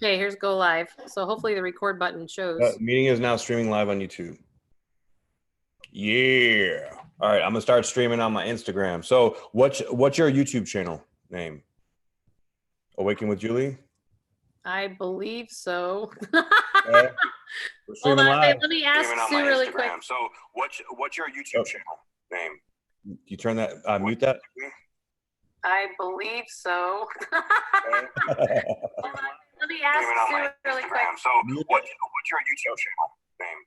Okay, here's go live. So hopefully the record button shows. Meeting is now streaming live on YouTube. Yeah. All right, I'm gonna start streaming on my Instagram. So what's your YouTube channel name? Awaken with Julie? I believe so. Okay. We're streaming Hold on, live. Let me ask Sue really quick. So what's your YouTube channel name? You turn that mute that? I believe so. Hold on, let me ask Sue really quick. So what's your YouTube channel name?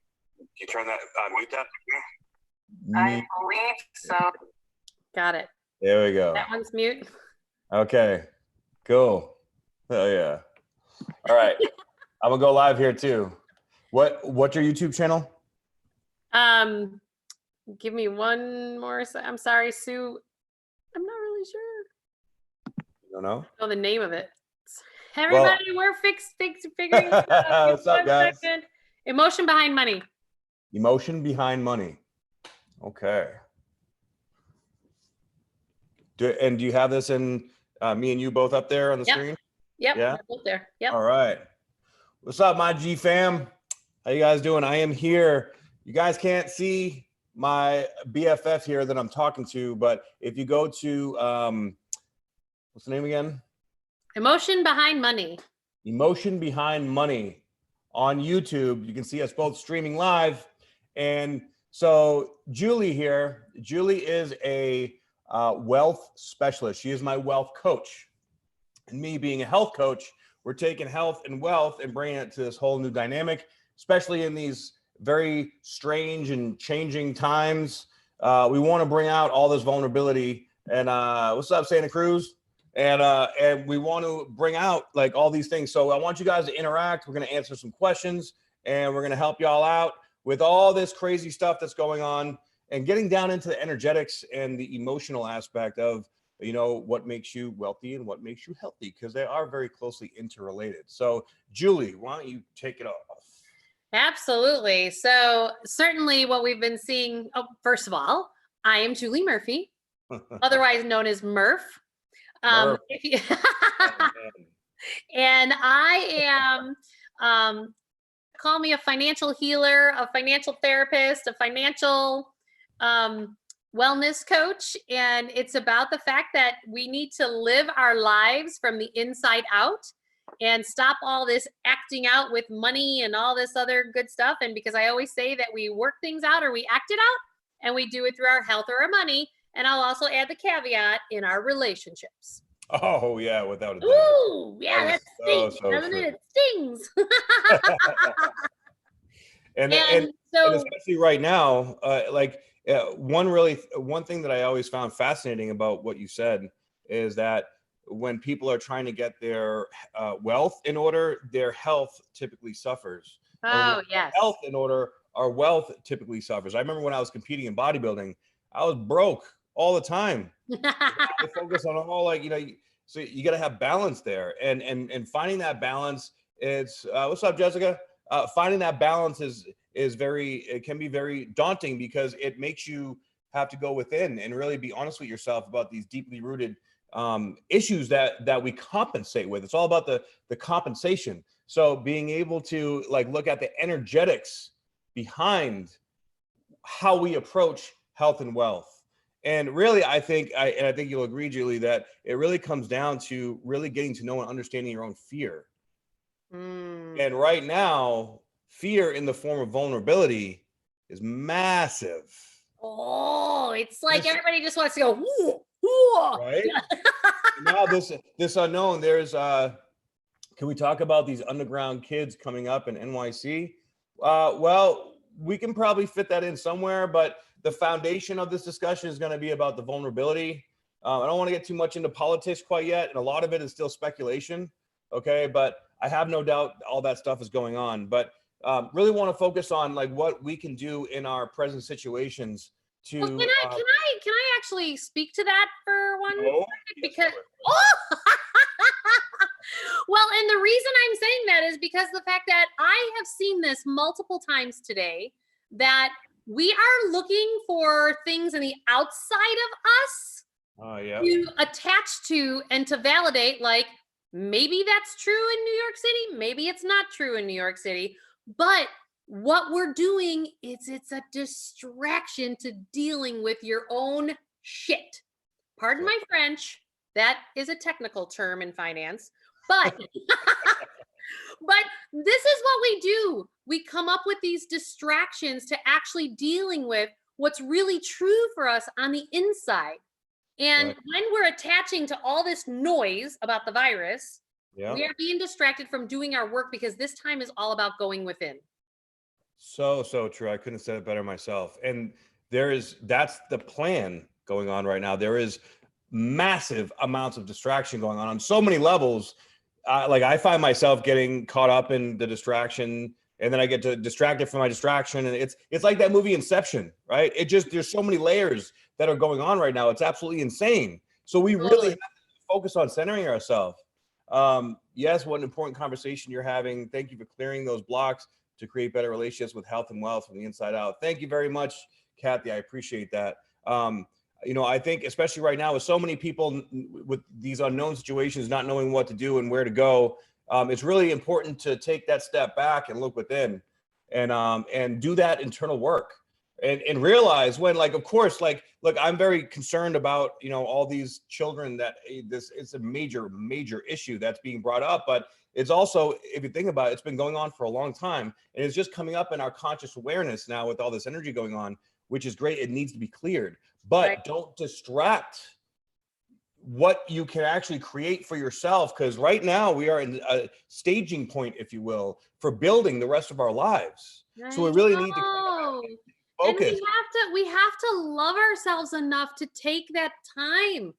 You turn that mute that? I believe so. Got it. There we go. That one's mute. Okay. Cool. Oh yeah. All right. I'm gonna go live here too. What's your YouTube channel? Give me one more. I'm sorry, Sue. I'm not really sure. You don't know? Oh, the name of it. Everybody, we're figuring it out. What's up, guys? Second. Emotion behind money. Emotion behind money. Okay. Do you have this in me and you both up there on the screen? Yep. Yeah. Both there. Yep. All right. What's up, my G fam? How you guys doing? I am here. You guys can't see my BFF here that I'm talking to, but if you go to what's the name again? Emotion behind money. Emotion behind money on YouTube. You can see us both streaming live. And so Julie here, Julie is a wealth specialist. She is my wealth coach. And me being a health coach, we're taking health and wealth and bringing it to this whole new dynamic, especially in these very strange and changing times. We want to bring out all this vulnerability. And what's up, Santa Cruz? And we want to bring out like all these things. So I want you guys to interact. We're going to answer some questions and we're going to help y'all out with all this crazy stuff that's going on and getting down into the energetics and the emotional aspect of, you know, what makes you wealthy and what makes you healthy, because they are very closely interrelated. So Julie, why don't you take it off? Absolutely. So certainly what we've been seeing, first of all, I am Julie Murphy, otherwise known as Murph. Murph. And I am, call me a financial healer, a financial therapist, a financial wellness coach. And it's about the fact that we need to live our lives from the inside out and stop all this acting out with money and all this other good stuff. And because I always say that we work things out or we act it out, and we do it through our health or our money. And I'll also add the caveat in our relationships. Oh yeah, without a doubt. Ooh, yeah, that stings, doesn't it? It stings. and especially right now, one thing that I always found fascinating about what you said is that when people are trying to get their wealth in order, their health typically suffers. Oh, yes. Health in order, our wealth typically suffers. I remember when I was competing in bodybuilding, I was broke all the time. I focus on all, like, you know, so you got to have balance there, and finding that balance. It's what's up, Jessica? Finding that balance is it can be very daunting, because it makes you have to go within and really be honest with yourself about these deeply rooted issues that we compensate with. It's all about the compensation. So being able to like look at the energetics behind how we approach health and wealth. And really, I think you'll agree, Julie, that it really comes down to really getting to know and understanding your own fear. And right now, fear in the form of vulnerability is massive. Oh, it's like everybody just wants to go, woo, woo. Right? Now this unknown, there's can we talk about these underground kids coming up in NYC? Well, we can probably fit that in somewhere, but the foundation of this discussion is going to be about the vulnerability. I don't want to get too much into politics quite yet, and a lot of it is still speculation. Okay, but I have no doubt all that stuff is going on. But really want to focus on like what we can do in our present situations to. Well, can I actually speak to that for one second? Because well, and the reason I'm saying that is because the fact that I have seen this multiple times today, that we are looking for things in the outside of us to attach to and to validate, like, Maybe that's true in New York City. Maybe it's not true in New York City. But what we're doing is it's a distraction to dealing with your own shit. Pardon my French. That is a technical term in finance. But but this is what we do. We come up with these distractions to actually dealing with what's really true for us on the inside. And Right. when we're attaching to all this noise about the virus, Yeah. we are being distracted from doing our work because this time is all about going within. So true. I couldn't have said it better myself. And that's the plan going on right now. There is massive amounts of distraction going on so many levels. Like I find myself getting caught up in the distraction, and then I get distracted from my distraction. And it's like that movie Inception, right? There's so many layers that are going on right now. It's absolutely insane. So we really have to focus on centering ourselves. Yes, what an important conversation you're having. Thank you for clearing those blocks to create better relationships with health and wealth from the inside out. Thank you very much, Kathy. I appreciate that. I think especially right now with so many people with these unknown situations, not knowing what to do and where to go, it's really important to take that step back and look within and do that internal work and realize when, like, of course, like, look, I'm very concerned about, all these children that it's a major issue that's being brought up, but it's also, if you think about it, it's been going on for a long time and it's just coming up in our conscious awareness now with all this energy going on, which is great. It needs to be cleared, but don't distract what you can actually create for yourself. Because right now we are in a staging point, if you will, for building the rest of our lives. So we really need to focus. And we have to love ourselves enough to take that time.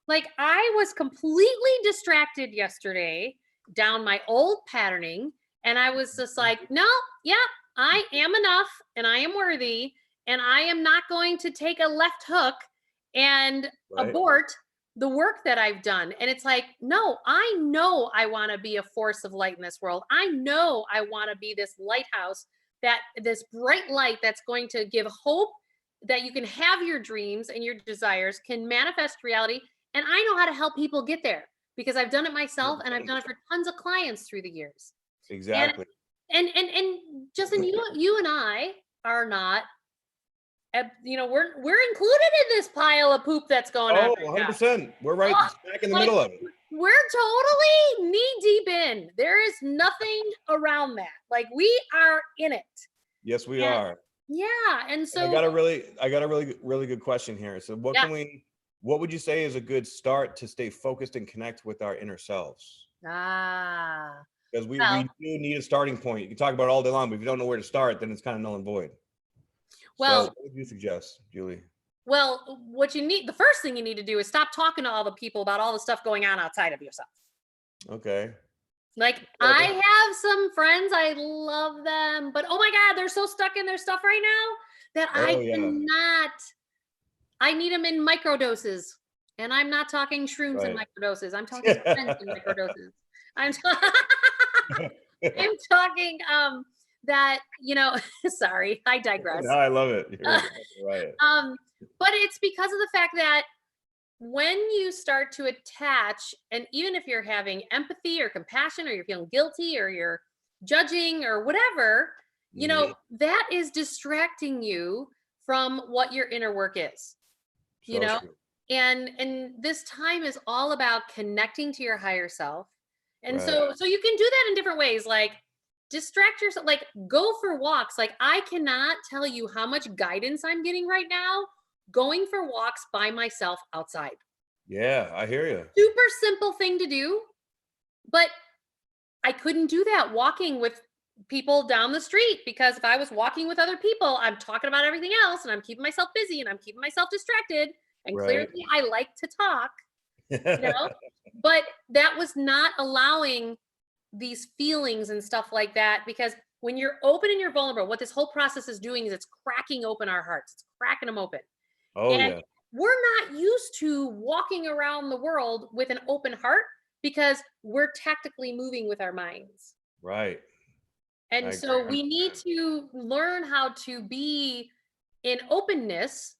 Like I was completely distracted yesterday down my old patterning. And I was just like, no, yeah, I am enough and I am worthy. And I am not going to take a left hook and abort the work that I've done. And it's like, no, I know I want to be a force of light in this world. I know I want to be this lighthouse, this bright light that's going to give hope that you can have your dreams and your desires can manifest reality. And I know how to help people get there because I've done it myself and I've done it for tons of clients through the years. Exactly. And Justin, you and I are not, we're included in this pile of poop that's going on. Oh, 100%. We're right back in the middle of it. We're totally knee deep in. There is nothing around that. Like we are in it. Yes, we are. Yeah. And so I got a really good question here. So what would you say is a good start to stay focused and connect with our inner selves? Because we do need a starting point. You can talk about it all day long, but if you don't know where to start, then it's kind of null and void. Well, so what would you suggest, Julie? Well, the first thing you need to do is stop talking to all the people about all the stuff going on outside of yourself. Okay. Like I have some friends, I love them, but oh my God, they're so stuck in their stuff right now that I cannot. I need them in microdoses, and I'm not talking shrooms in microdoses. I'm talking friends in microdoses. I'm talking that, sorry, I digress. No, I love it. Right. But it's because of the fact that when you start to attach, and even if you're having empathy or compassion, or you're feeling guilty, or you're judging or whatever, that is distracting you from what your inner work is, and this time is all about connecting to your higher self. And so you can do that in different ways, like distract yourself, like go for walks. Like I cannot tell you how much guidance I'm getting right now going for walks by myself outside. Yeah, I hear you. Super simple thing to do, but I couldn't do that walking with people down the street, because if I was walking with other people, I'm talking about everything else and I'm keeping myself busy and I'm keeping myself distracted. And clearly I like to talk, but that was not allowing these feelings and stuff like that, because when you're open and you're vulnerable, what this whole process is doing is it's cracking open our hearts. It's cracking them open. And we're not used to walking around the world with an open heart because we're tactically moving with our minds. Right. And so we need to learn how to be in openness.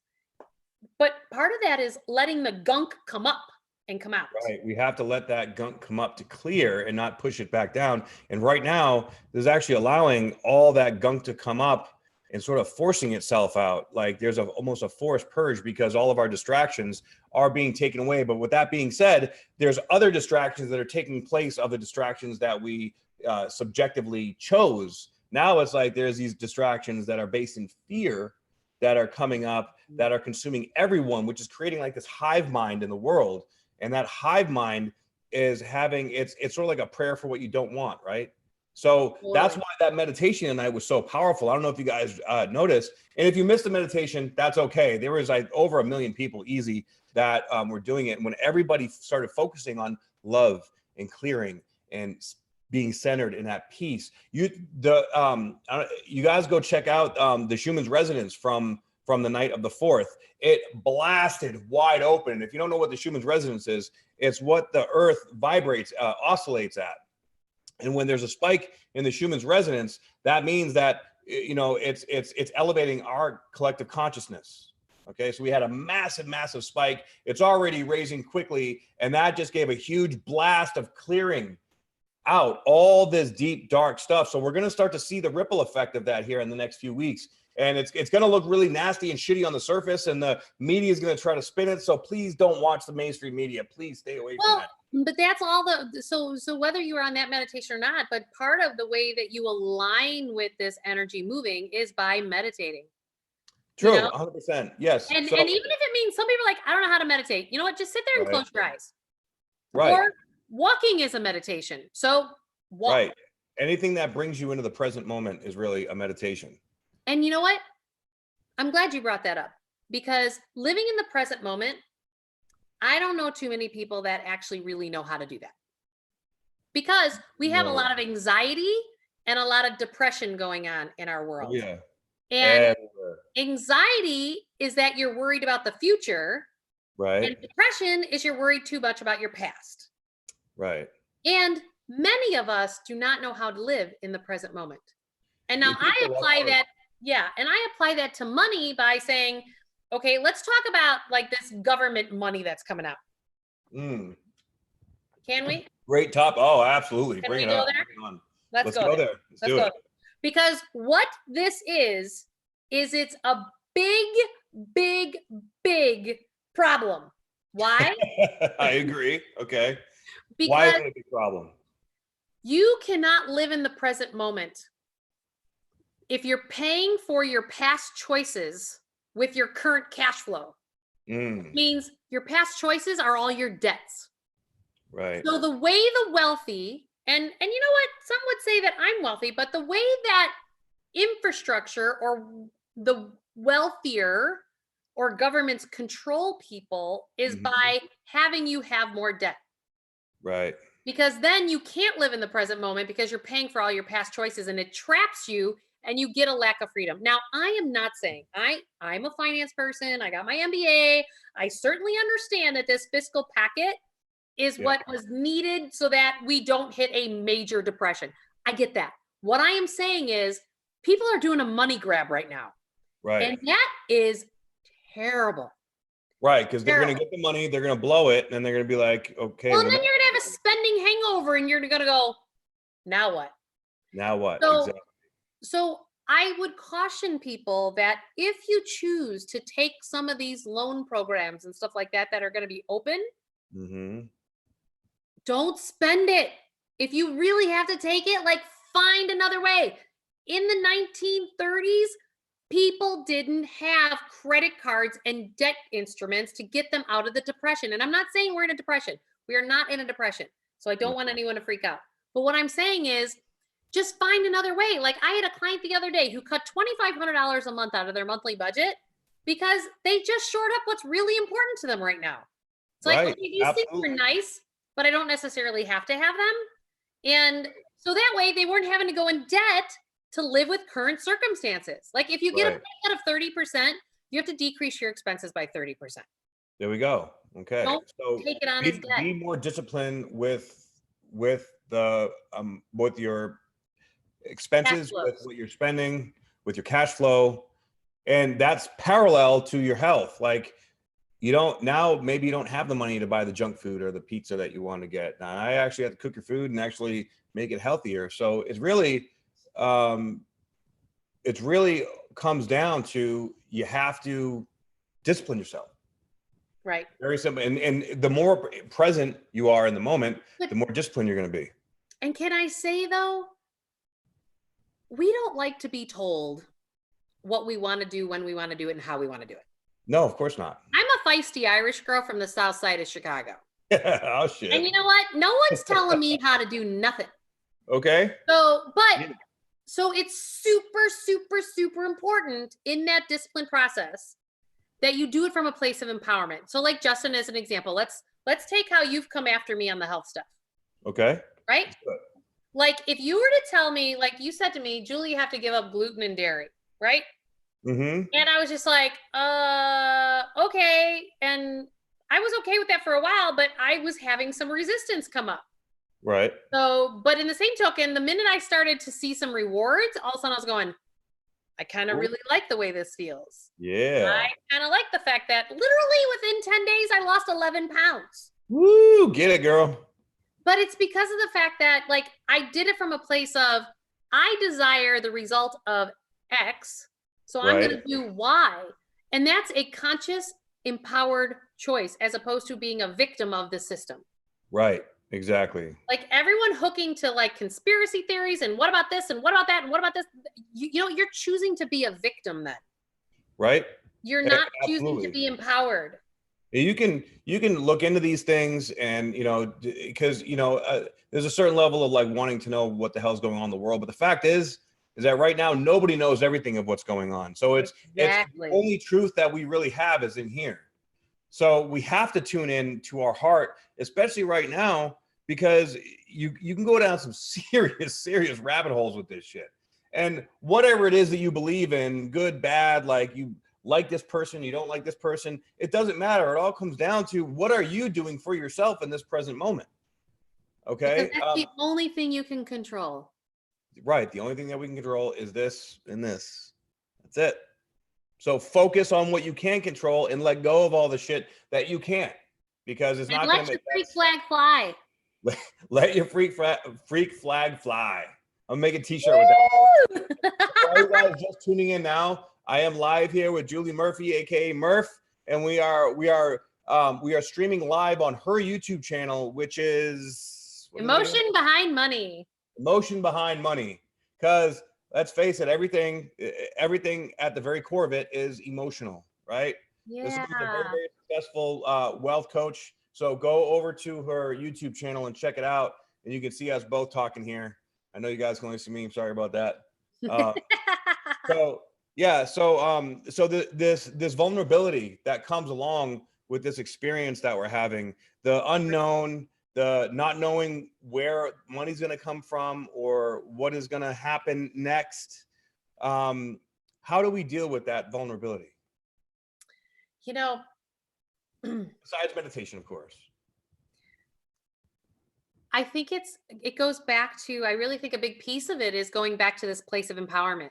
But part of that is letting the gunk come up. and come out. Right. We have to let that gunk come up to clear and not push it back down. And right now, there's actually allowing all that gunk to come up and sort of forcing itself out. Like there's almost a forced purge because all of our distractions are being taken away. But with that being said, there's other distractions that are taking place of the distractions that we subjectively chose. Now it's like there's these distractions that are based in fear that are coming up, that are consuming everyone, which is creating like this hive mind in the world. And that hive mind is having, it's sort of like a prayer for what you don't want, right? So that's why that meditation tonight was so powerful. I don't know if you guys noticed. And if you missed the meditation, that's okay. There was like over 1 million people easy that were doing it. And when everybody started focusing on love and clearing and being centered in that peace, you guys go check out the Schuman's Resonance from the night of the 4th. It blasted wide open. If you don't know what the Schuman's Resonance is, it's what the earth vibrates, oscillates at. And when there's a spike in the Schuman's Resonance, that means that, you know, it's elevating our collective consciousness. Okay, so we had a massive, massive spike. It's already raising quickly, and that just gave a huge blast of clearing out all this deep, dark stuff. So we're going to start to see the ripple effect of that here in the next few weeks. And it's going to look really nasty and shitty on the surface, and the media is going to try to spin it. So please don't watch the mainstream media. Please stay away from that. But that's all so whether you were on that meditation or not, but part of the way that you align with this energy moving is by meditating. True, you know? 100%. Yes. And even if it means, some people are like, I don't know how to meditate. You know what? Just sit there and close your eyes. Right. Or walking is a meditation. So walk. Right. Anything that brings you into the present moment is really a meditation. And you know what? I'm glad you brought that up, because living in the present moment, I don't know too many people that actually really know how to do that, because we have a lot of anxiety and a lot of depression going on in our world. Yeah. And anxiety is that you're worried about the future. Right. And depression is you're worried too much about your past. Right. And many of us do not know how to live in the present moment. And now I apply that. Yeah. And I apply that to money by saying, okay, let's talk about like this government money that's coming out. Can we? Great top. Oh, absolutely. Can Bring we it go up. there? Bring it on. Let's go there. Let's do it. Because what this is it's a big, big, big problem. Why? I agree. Okay. Because why is it a big problem? You cannot live in the present moment if you're paying for your past choices with your current cash flow. It means your past choices are all your debts. Right. So the way the wealthy, and you know what, some would say that I'm wealthy, but the way that infrastructure or the wealthier or governments control people is by having you have more debt. Right. Because then you can't live in the present moment because you're paying for all your past choices, and it traps you and you get a lack of freedom. Now, I am not saying I'm a finance person. I got my MBA. I certainly understand that this fiscal packet is what was needed so that we don't hit a major depression. I get that. What I am saying is people are doing a money grab right now. Right. And that is terrible. Right, because they're going to get the money, they're going to blow it, and then they're going to be like, okay. Well, then you're going to have a spending hangover, and you're going to go, now what? Now what? So, exactly. So I would caution people that if you choose to take some of these loan programs and stuff like that that are going to be open, don't spend it. If you really have to take it, like, find another way. In the 1930s, people didn't have credit cards and debt instruments to get them out of the depression. And I'm not saying we're in a depression. We are not in a depression. So I don't want anyone to freak out. But what I'm saying is just find another way. Like, I had a client the other day who cut $2,500 a month out of their monthly budget because they just shored up what's really important to them right now. It's like, okay, these things are nice, but I don't necessarily have to have them. And so that way they weren't having to go in debt to live with current circumstances. Like, if you get a pay cut of 30%, you have to decrease your expenses by 30%. There we go. Okay. Don't take it on as debt. Be more disciplined with the with your expenses, with what you're spending, with your cash flow, and that's parallel to your health. Like, maybe you don't have the money to buy the junk food or the pizza that you want to get. Now I actually have to cook your food and actually make it healthier. So it's really comes down to, you have to discipline yourself. Right. Very simple. And the more present you are in the moment, the more disciplined you're going to be. And can I say though, we don't like to be told what we want to do, when we want to do it, and how we want to do it. No, of course not. I'm a feisty Irish girl from the south side of Chicago. Oh shit. And you know what? No one's telling me how to do nothing. Okay. So it's super, super, super important in that discipline process that you do it from a place of empowerment. So like Justin, as an example, let's take how you've come after me on the health stuff. Okay. Right? Like if you were to tell me, like you said to me, Julie, you have to give up gluten and dairy, right? Mm-hmm. And I was just like, okay. And I was okay with that for a while, but I was having some resistance come up. Right. So, but in the same token, the minute I started to see some rewards, all of a sudden I was going, I kind of really like the way this feels. Yeah. I kind of like the fact that literally within 10 days, I lost 11 pounds. Woo, get it, girl. But it's because of the fact that like, I did it from a place of, I desire the result of X. So I'm going to do Y. And that's a conscious, empowered choice as opposed to being a victim of the system. Right. Exactly. Like everyone hooking to like conspiracy theories and what about this and what about that and what about this? You know, you're choosing to be a victim then. Right. You're not choosing to be empowered. You can look into these things and, you know, because, you know, there's a certain level of like wanting to know what the hell's going on in the world. But the fact is that right now, nobody knows everything of what's going on. So it's the only truth that we really have is in here. So we have to tune in to our heart, especially right now, because you can go down some serious rabbit holes with this shit. And whatever it is that you believe in, good, bad, like you like this person, you don't like this person, it doesn't matter. It all comes down to what are you doing for yourself in this present moment? Okay. Because that's the only thing you can control. Right. The only thing that we can control is this and this. That's it. So focus on what you can control and let go of all the shit that you can't, because it's not going to make let your freak flag fly. Let your freak flag fly. I'm making a t-shirt with that. For you guys just tuning in now, I am live here with Julie Murphy, aka Murph, and we are streaming live on her YouTube channel, which is Emotion Behind Money. Emotion Behind Money. Because let's face it, everything at the very core of it is emotional, right? Yeah. This is a very, very successful wealth coach. So go over to her YouTube channel and check it out, and you can see us both talking here. I know you guys can only see me. I'm sorry about that. So this vulnerability that comes along with this experience that we're having, the unknown, the not knowing where money's going to come from or what is going to happen next. How do we deal with that vulnerability? You know, besides meditation, of course. I think it goes back to, I really think a big piece of it is going back to this place of empowerment.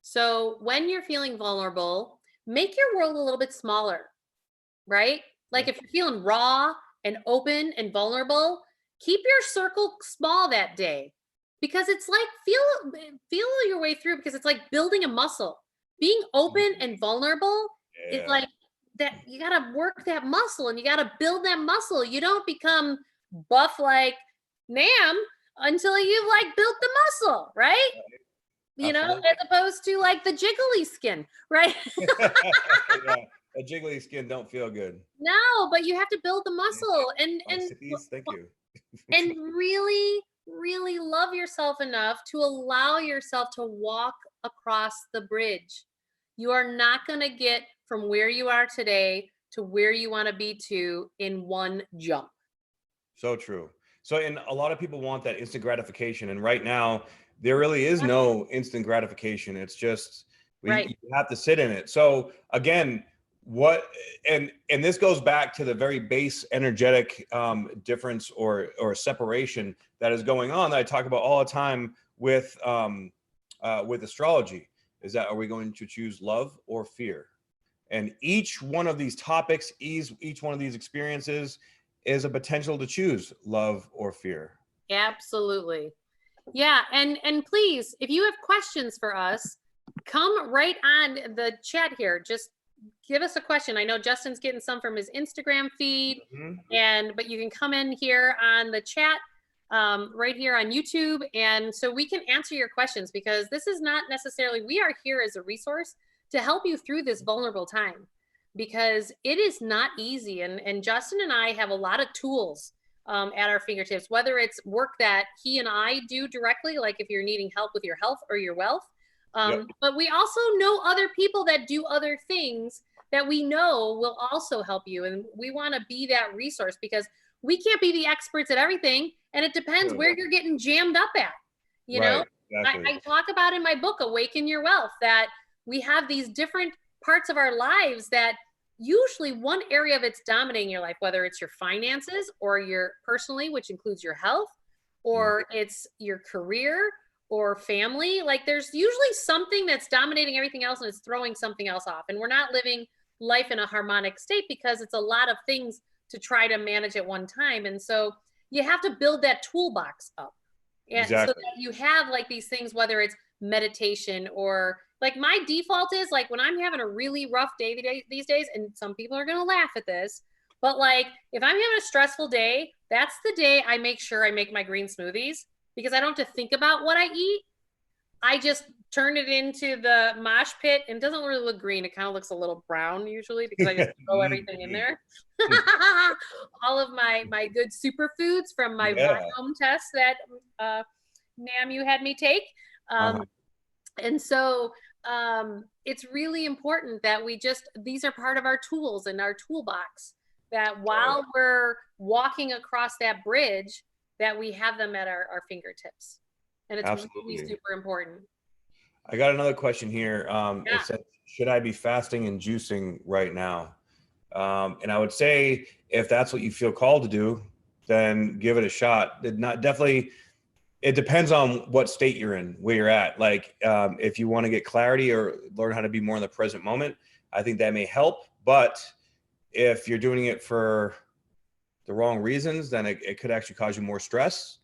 So when you're feeling vulnerable, make your world a little bit smaller, right? Like if you're feeling raw and open and vulnerable, keep your circle small that day, because it's like feel your way through, because it's like building a muscle. Being open and vulnerable is like that. You got to work that muscle and you got to build that muscle. You don't become buff like Nam until you've like built the muscle, right? You know, as opposed to like the jiggly skin, right? Yeah, a jiggly skin don't feel good. No, but you have to build the muscle and thank you. And really love yourself enough to allow yourself to walk across the bridge. You are not going to get from where you are today to where you want to be to in one jump. So true. So, and a lot of people want that instant gratification. And right now, there really is no instant gratification. It's just, you have to sit in it. So again, and this goes back to the very base energetic difference or separation that is going on that I talk about all the time with astrology, is that, are we going to choose love or fear? And each one of these topics, each one of these experiences is a potential to choose love or fear. Absolutely. Yeah. And please, if you have questions for us, come right on the chat here. Just give us a question. I know Justin's getting some from his Instagram feed, but you can come in here on the chat right here on YouTube. And so we can answer your questions, because this is not necessarily, we are here as a resource to help you through this vulnerable time, because it is not easy. And Justin and I have a lot of tools at our fingertips, whether it's work that he and I do directly, like if you're needing help with your health or your wealth. But we also know other people that do other things that we know will also help you. And we want to be that resource, because we can't be the experts at everything. And it depends where you're getting jammed up at. You know, exactly. I talk about in my book, Awaken Your Wealth, that we have these different parts of our lives that usually one area of it's dominating your life, whether it's your finances or your personally, which includes your health, or it's your career or family. Like there's usually something that's dominating everything else and it's throwing something else off. And we're not living life in a harmonic state, because it's a lot of things to try to manage at one time. And so you have to build that toolbox up. And so that you have like these things, whether it's meditation, or like my default is like when I'm having a really rough day these days, and some people are going to laugh at this, but like if I'm having a stressful day, that's the day I make sure I make my green smoothies, because I don't have to think about what I eat. I just turn it into the mosh pit, and it doesn't really look green. It kind of looks a little brown usually, because I just throw everything in there. All of my good superfoods from my home test that Nam, you had me take. And so it's really important that we just, these are part of our tools and our toolbox, that while we're walking across that bridge, that we have them at our fingertips. And it's really super important. I got another question here. It says, should I be fasting and juicing right now? And I would say, if that's what you feel called to do, then give it a shot. It depends on what state you're in, where you're at. Like if you want to get clarity or learn how to be more in the present moment, I think that may help. But if you're doing it for the wrong reasons, then it could actually cause you more stress.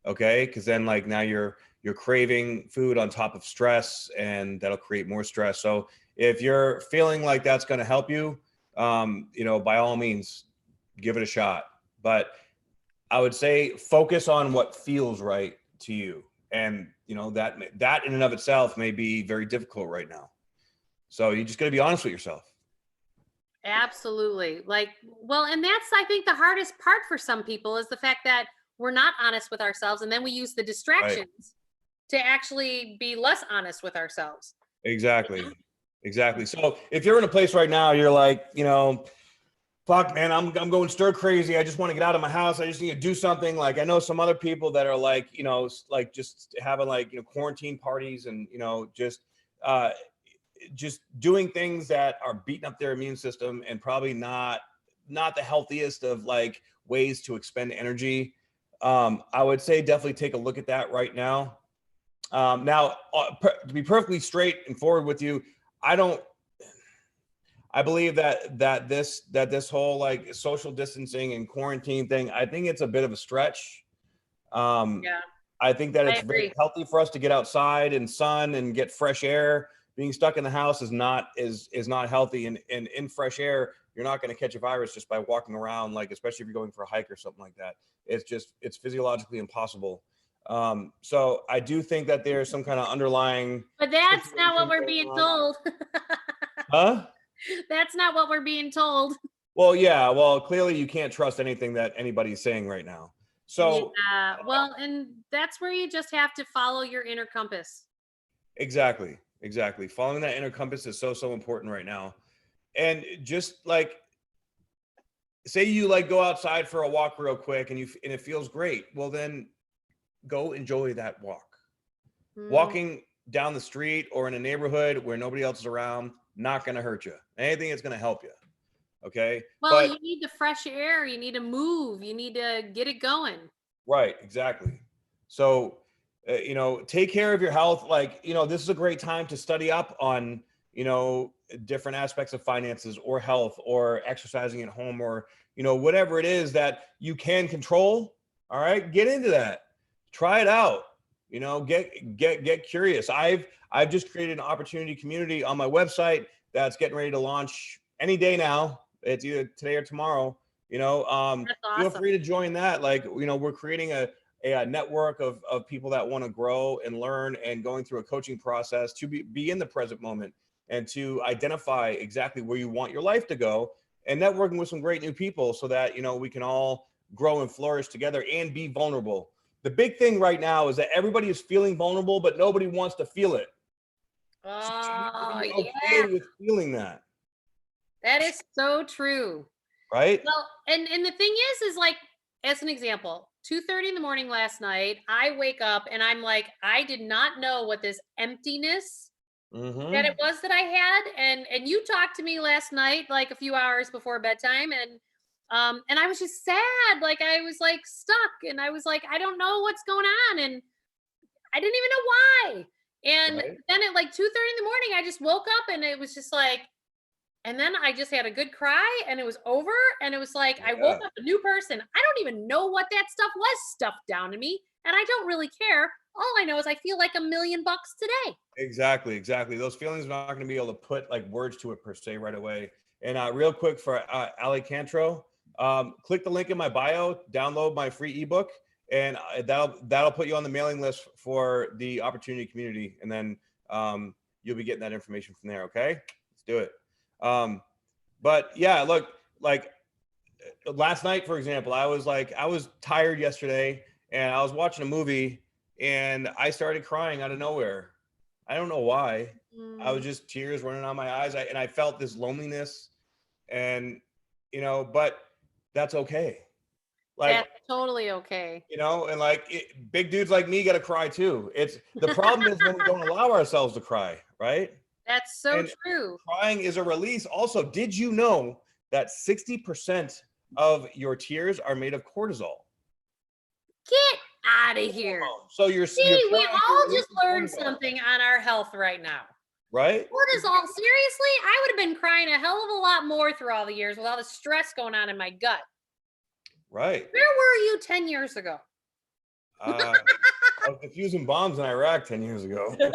Okay, because then like now you're craving food on top of stress, and that'll create more stress. So if you're feeling like that's going to help you, by all means, give it a shot. But I would say focus on what feels right to you, and that in and of itself may be very difficult right now. So you just got to be honest with yourself. Absolutely. And that's, I think, the hardest part for some people is the fact that we're not honest with ourselves, and then we use the distractions to actually be less honest with ourselves. Exactly. So if you're in a place right now, you're like, fuck, man, I'm going stir crazy. I just want to get out of my house. I just need to do something. Like I know some other people that are like, like just having like, quarantine parties, and, just doing things that are beating up their immune system, and probably not the healthiest of like ways to expend energy. I would say definitely take a look at that right now. To be perfectly straight and forward with you, I believe that this whole like social distancing and quarantine thing, I think it's a bit of a stretch. I think that it's very healthy for us to get outside and sun and get fresh air. Being stuck in the house is not healthy. And in fresh air, you're not going to catch a virus just by walking around, like, especially if you're going for a hike or something like that. It's physiologically impossible. So I do think that there's some kind of underlying. But that's not what we're being told. Huh? That's not what we're being told. Well, yeah. Well, clearly you can't trust anything that anybody's saying right now. So and that's where you just have to follow your inner compass. Exactly. Following that inner compass is so important right now. And just like, say you like go outside for a walk real quick and it feels great. Well, then go enjoy that walk. Walking down the street or in a neighborhood where nobody else is around, not going to hurt you. Anything that's going to help you. Okay. Well, you need the fresh air. You need to move. You need to get it going. Right. Exactly. So, take care of your health. Like, this is a great time to study up on, different aspects of finances or health or exercising at home or, whatever it is that you can control. All right. Get into that. Try it out. Get curious. I've just created an opportunity community on my website that's getting ready to launch any day now. It's either today or tomorrow. That's awesome. Feel free to join that. Like, we're creating a network of people that want to grow and learn and going through a coaching process to be in the present moment and to identify exactly where you want your life to go and networking with some great new people so that, we can all grow and flourish together and be vulnerable. The big thing right now is that everybody is feeling vulnerable, but nobody wants to feel it. Oh, So okay with feeling that. That is so true. Right? Well, and the thing is like, as an example, 2:30 in the morning last night, I wake up and I'm like, I did not know what this emptiness that it was that I had. And you talked to me last night, like a few hours before bedtime. And I was just sad. Like I was like stuck and I was like, I don't know what's going on. And I didn't even know why. And then at like 2:30 in the morning, I just woke up and it was just like, and then I just had a good cry and it was over. And it was like, I woke up a new person. I don't even know what that stuff was stuffed down to me. And I don't really care. All I know is I feel like $1 million today. Exactly. Those feelings are not going to be able to put like words to it per se right away. And real quick for 𝘰𝐾𝐿, click the link in my bio, download my free ebook, and that'll put you on the mailing list for the opportunity community. And then you'll be getting that information from there. Okay, let's do it. But yeah, look, like last night, for example, I was tired yesterday and I was watching a movie and I started crying out of nowhere. I don't know why. I was just tears running down my eyes. And I felt this loneliness and, but that's okay. Like, that's totally okay. And like big dudes like me got to cry too. It's the problem is when we don't allow ourselves to cry, right? That's so true. Crying is a release. Also, did you know that 60% of your tears are made of cortisol? Get out of here. So we all just learned something on our health right now. Right? Cortisol, seriously? I would have been crying a hell of a lot more through all the years with all the stress going on in my gut. Right. Where were you 10 years ago? I was defusing bombs in Iraq 10 years ago. No,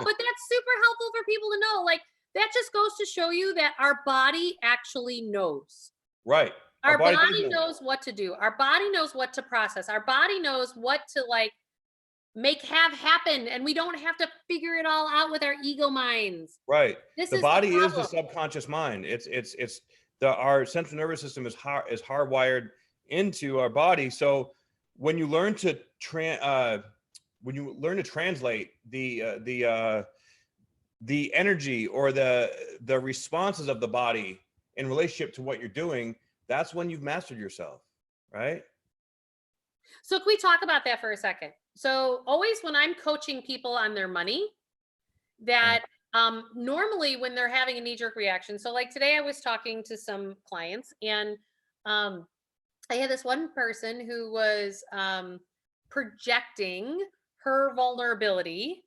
but that's super helpful for people to know. Like, that just goes to show you that our body actually knows. Right. Our body knows what to do. Our body knows what to process. Our body knows what to like have happen. And we don't have to figure it all out with our ego minds. Right. The body is the subconscious mind. Our central nervous system is hardwired into our body. So when you learn to translate the energy or the responses of the body in relationship to what you're doing, that's when you've mastered yourself, right? So can we talk about that for a second? So always when I'm coaching people on their money, that normally when they're having a knee-jerk reaction, so like today I was talking to some clients and I had this one person who was projecting her vulnerability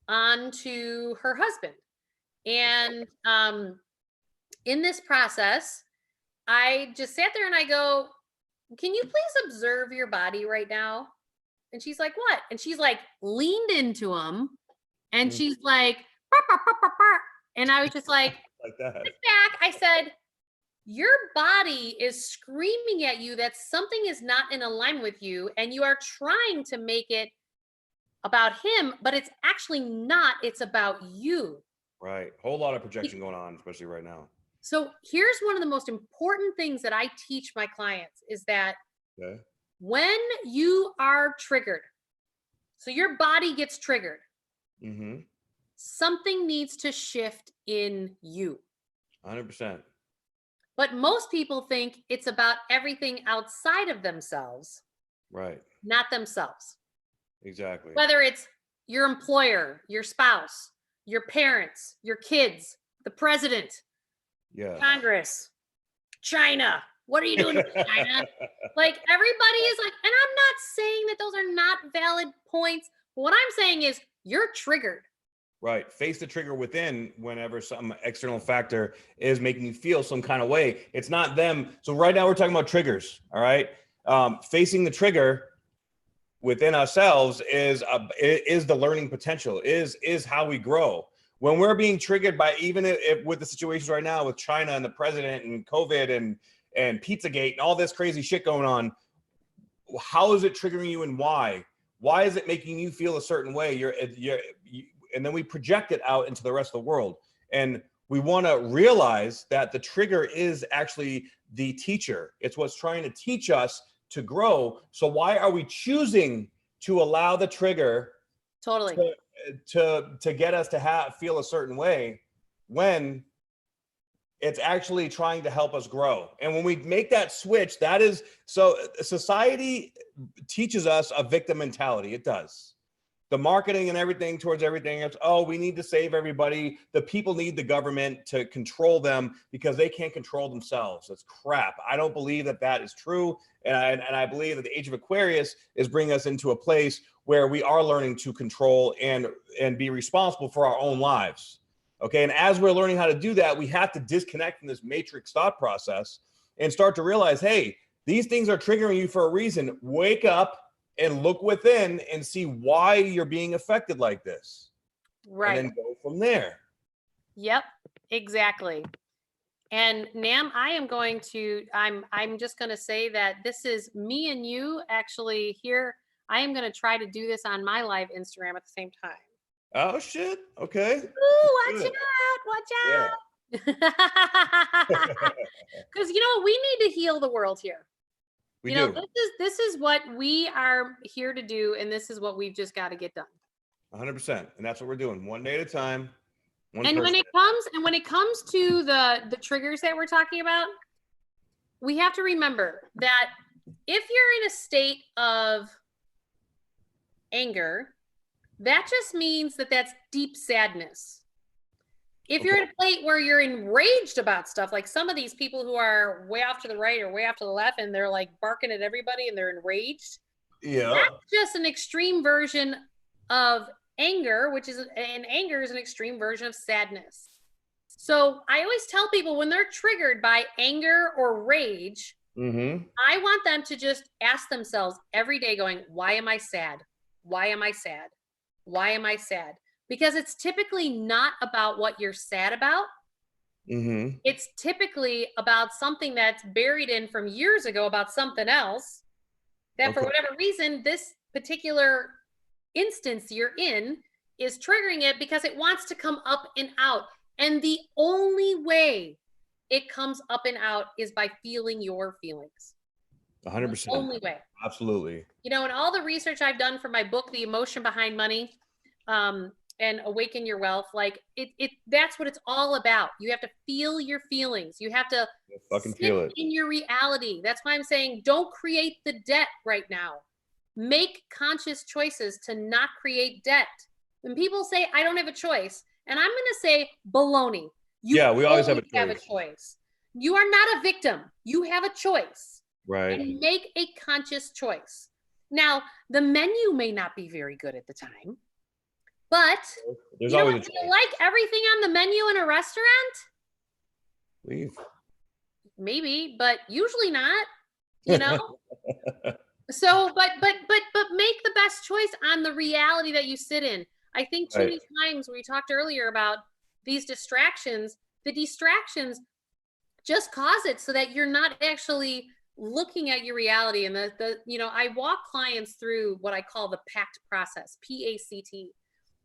onto her husband. And in this process, I just sat there and I go, can you please observe your body right now? And she's like, what? And she's like leaned into him and she's like, burr, burr, burr, burr, burr. And I was just like that. Sit back. I said, your body is screaming at you that something is not in alignment with you and you are trying to make it about him, but it's actually not. It's about you. Right. Whole lot of projection going on, especially right now. So here's one of the most important things that I teach my clients is that when you are triggered, so your body gets triggered, something needs to shift in you. 100%. But most people think it's about everything outside of themselves. Right. Not themselves. Exactly. Whether it's your employer, your spouse, your parents, your kids, the president, Congress, China. What are you doing in China? Like everybody is like, and I'm not saying that those are not valid points. What I'm saying is you're triggered. Right. Face the trigger within whenever some external factor is making you feel some kind of way. It's not them. So right now we're talking about triggers. All right. Facing the trigger within ourselves is the learning potential, is how we grow. When we're being triggered by, even if with the situations right now with China and the president and COVID and Pizzagate and all this crazy shit going on, how is it triggering you and why? Why is it making you feel a certain way? And then we project it out into the rest of the world. And we want to realize that the trigger is actually the teacher. It's what's trying to teach us to grow. So why are we choosing to allow the trigger to get us to feel a certain way when it's actually trying to help us grow? And when we make that switch, that is, so society teaches us a victim mentality. It does. The marketing and everything towards everything is, oh, we need to save everybody. The people need the government to control them because they can't control themselves. That's crap. I don't believe that that is true. And I believe that the age of Aquarius is bringing us into a place where we are learning to control and be responsible for our own lives. Okay. And as we're learning how to do that, we have to disconnect from this matrix thought process and start to realize, hey, these things are triggering you for a reason. Wake up and look within and see why you're being affected like this. Right. And then go from there. Yep, exactly. And Nam, I'm just going to say that this is me and you actually here. I am going to try to do this on my live Instagram at the same time. Oh shit. Okay. Ooh, watch out. Because we need to heal the world here. We do. This is what we are here to do, and this is what we've just got to get done. 100%, and that's what we're doing, one day at a time. And when it comes to the triggers that we're talking about, we have to remember that if you're in a state of anger, that just means that that's deep sadness. If you're at a plate where you're enraged about stuff, like some of these people who are way off to the right or way off to the left, and they're like barking at everybody and they're enraged. Yeah. That's just an extreme version of anger, anger is an extreme version of sadness. So I always tell people when they're triggered by anger or rage, I want them to just ask themselves every day going, why am I sad? Why am I sad? Why am I sad? Because it's typically not about what you're sad about. It's typically about something that's buried in from years ago about something else that for whatever reason, this particular instance you're in is triggering it because it wants to come up and out. And the only way it comes up and out is by feeling your feelings. 100%. The only way. Absolutely. In all the research I've done for my book, The Emotion Behind Money, and Awaken Your Wealth, like that's what it's all about. You have to feel your feelings. You have to fucking feel it in your reality. That's why I'm saying don't create the debt right now. Make conscious choices to not create debt. When people say I don't have a choice, and I'm going to say baloney. We always have a choice. You are not a victim. You have a choice. Right. And make a conscious choice. Now, the menu may not be very good at the time. But there's always a choice. Do you like everything on the menu in a restaurant? Leave. Maybe, but usually not. So, but make the best choice on the reality that you sit in. I think too many times we talked earlier about these distractions. The distractions just cause it so that you're not actually looking at your reality. And I walk clients through what I call the PACT process, PACT.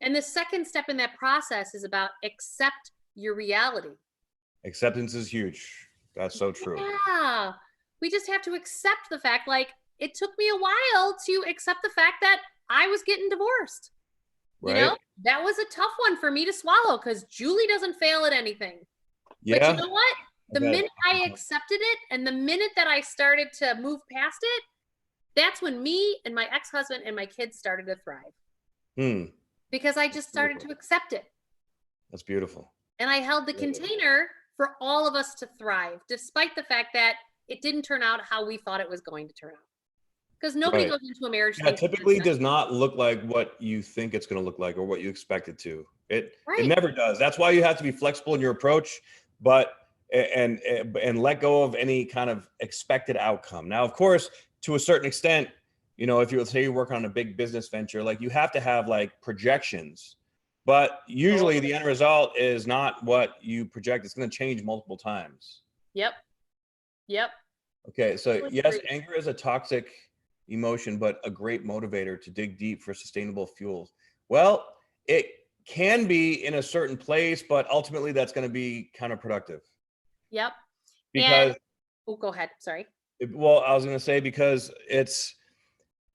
And the second step in that process is about accept your reality. Acceptance is huge. That's so true. Yeah. We just have to accept the fact, like it took me a while to accept the fact that I was getting divorced. Right. That was a tough one for me to swallow because Julie doesn't fail at anything. Yeah. But you know what? The minute I accepted it and the minute that I started to move past it, that's when me and my ex-husband and my kids started to thrive. Because I just started to accept it. That's beautiful. And I held the container for all of us to thrive, despite the fact that it didn't turn out how we thought it was going to turn out. because nobody Right. goes into a marriage. Yeah, thinking typically that's does not look like what you think it's going to look like or what you expect it to. It right. never does. That's why you have to be flexible in your approach, but and let go of any kind of expected outcome. Now, of course, to a certain extent, you know, if you say you're working on a big business venture, like you have to have like projections, but usually the end result is not what you project. It's going to change multiple times. Yep. Yep. Okay, so Totally yes, agree. anger is a toxic emotion, but a great motivator to dig deep for sustainable fuels. Well, it can be in a certain place, but ultimately that's going to be counterproductive Yep. And because, oh, go ahead. Sorry. well, I was going to say because it's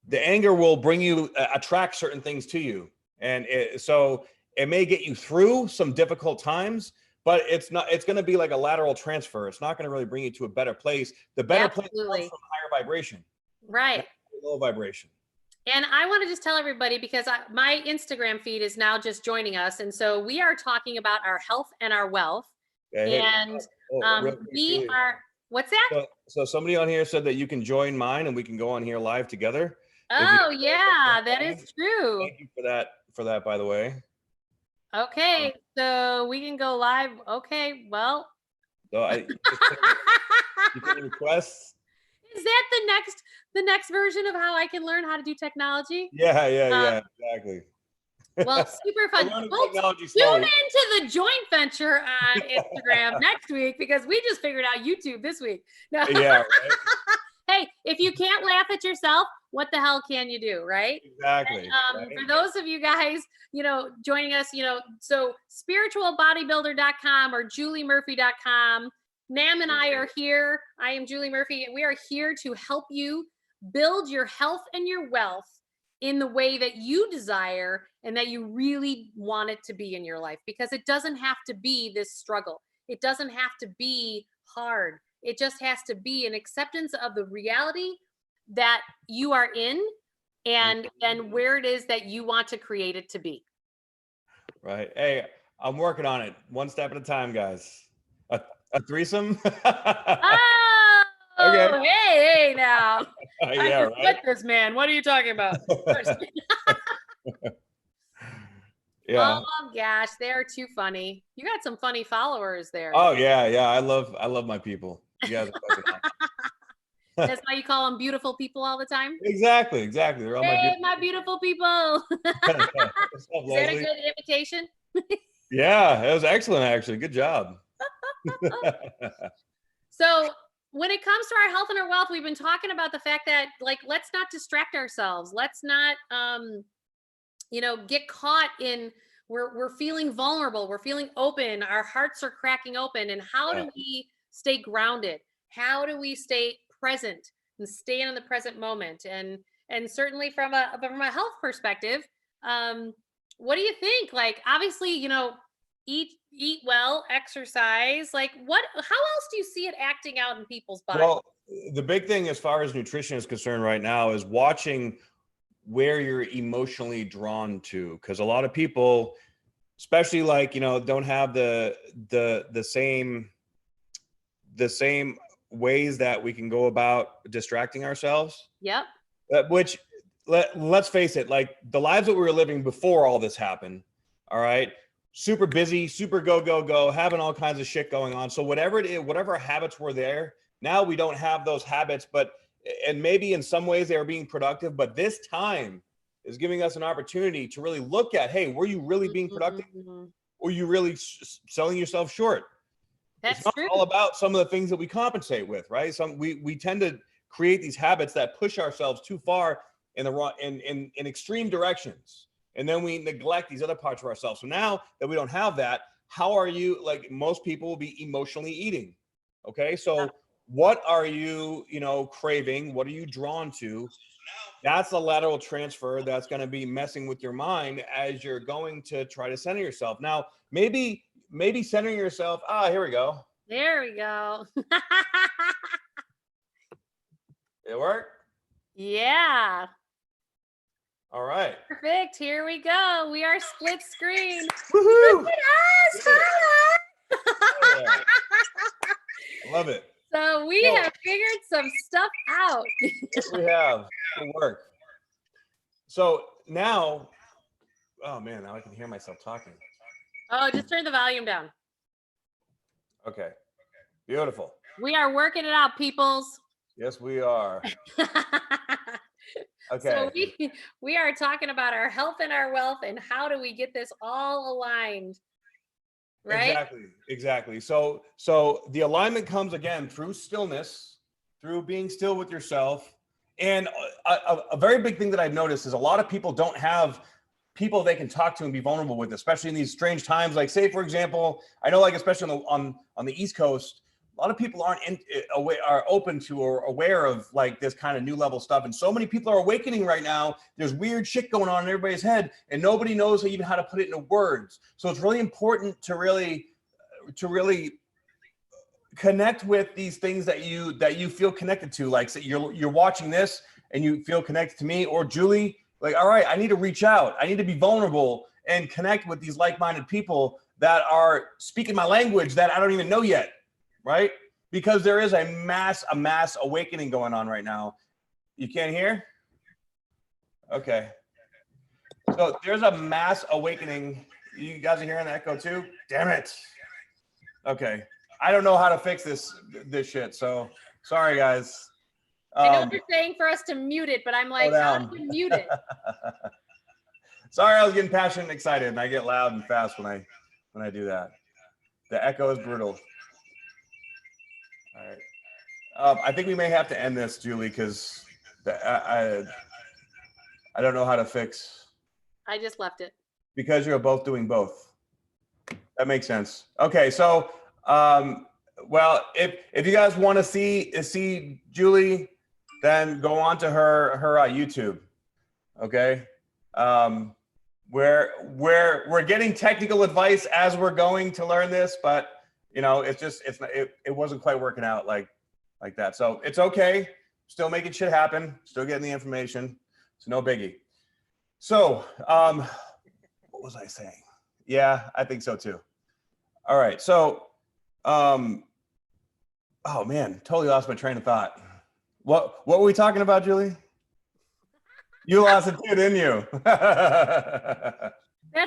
the anger will bring you attract certain things to you, and so it may get you through some difficult times, but it's not. It's going to be like a lateral transfer. It's not going to really bring you to a better place. The better place comes Absolutely. from higher vibration, Right. low vibration. And I want to just tell everybody because my Instagram feed is now just joining us. And so we are talking about our health and our wealth. Yeah, hey, And real quick, we Julie. are, what's that? So somebody on here said that you can join mine and we can go on here live together. Oh, yeah, that is true. Thank you for that, by the way. Okay, so we can go live. Okay, well. So you can request. Is that the next version of how I can learn how to do technology? Yeah, exactly. Well, super fun. Well, tune into the joint venture on Instagram next week because we just figured out YouTube this week. No. Yeah, right. Hey, if you can't laugh at yourself, what the hell can you do, right? Exactly. And, right? For those of you guys, you know, joining us, you know, so spiritualbodybuilder.com or juliemurphy.com. Nam and I are here. I am Julie Murphy, and we are here to help you build your health and your wealth in the way that you desire and that you really want it to be in your life, because it doesn't have to be this struggle. It doesn't have to be hard. It just has to be an acceptance of the reality that you are in and where it is that you want to create it to be. Right. Hey, I'm working on it one step at a time, guys. A threesome? Oh, Okay. hey now. I Yeah, just right. met this man. What are you talking about? Yeah. Oh gosh, they're too funny. You got some funny followers there. Oh yeah. I love my people. You guys are fucking awesome. That's why you call them beautiful people all the time. Exactly. They're all Hey, my beautiful people. What's up, Is that a Leslie? good invitation? Yeah, it was excellent actually. Good job. So when it comes to our health and our wealth, we've been talking about the fact that, like, let's not distract ourselves. Let's not you know, get caught in we're feeling vulnerable, we're feeling open, our hearts are cracking open. And how do we stay grounded? How do we stay present and stay in the present moment? And certainly from a health perspective, what do you think? Like, obviously, you know, eat well, exercise. Like, how else do you see it acting out in people's bodies? Well, the big thing as far as nutrition is concerned right now is watching where you're emotionally drawn to, because a lot of people, especially like, you know, don't have the same ways that we can go about distracting ourselves. Yep. Which let's face it, like the lives that we were living before all this happened, all right, super busy, super go, having all kinds of shit going on. So whatever it is, whatever habits were there, now we don't have those habits, and maybe in some ways they are being productive, but this time is giving us an opportunity to really look at, hey, were you really being productive? Or you really selling yourself short? That's it's not true. all about some of the things that we compensate with, right? We tend to create these habits that push ourselves too far in the wrong, in extreme directions. And then we neglect these other parts of ourselves. So now that we don't have that, how are you, like most people will be emotionally eating. Okay. So what are you, you know, craving? What are you drawn to? That's a lateral transfer that's going to be messing with your mind as you're going to try to center yourself. Now, maybe centering yourself. Here we go. There we go. It worked? Yeah. All right. Perfect. Here we go. We are split screen. Woohoo! Look at us. Yeah. I love it. So we have figured some stuff out. Yes, we have. It'll work. So now, oh man, now I can hear myself talking. Oh, just turn the volume down. Okay. Beautiful. We are working it out, peoples. Yes, we are. Okay. So we are talking about our health and our wealth and how do we get this all aligned, right? Exactly. So the alignment comes again through stillness, through being still with yourself. And a very big thing that I've noticed is a lot of people don't have people they can talk to and be vulnerable with, especially in these strange times. Like, say, for example, I know, like, especially on the East Coast, a lot of people are open to or aware of like this kind of new level stuff. And so many people are awakening right now. There's weird shit going on in everybody's head and nobody knows even how to put it into words. So it's really important to really connect with these things that you feel connected to. Like, say you're watching this and you feel connected to me or Julie, like, all right, I need to reach out. I need to be vulnerable and connect with these like-minded people that are speaking my language that I don't even know yet. Right? Because there is a mass awakening going on right now. You can't hear? Okay. So there's a mass awakening. You guys are hearing the echo too? Damn it. Okay. I don't know how to fix this shit. So sorry, guys. I know you're saying for us to mute it, but I'm like, how do we mute it? Sorry, I was getting passionate and excited, and I get loud and fast when I do that. The echo is brutal. All right. I think we may have to end this, Julie, because I don't know how to fix. I just left it. Because you're both doing both. That makes sense. Okay, so well, if you guys want to see Julie, then go on to her YouTube. Okay. We're getting technical advice as we're going to learn this, but you know, it wasn't quite working out like that. So it's okay. Still making shit happen. Still getting the information. It's no biggie. So, what was I saying? Yeah, I think so too. All right. So, oh man, totally lost my train of thought. What were we talking about, Julie? You lost it too, didn't you? That's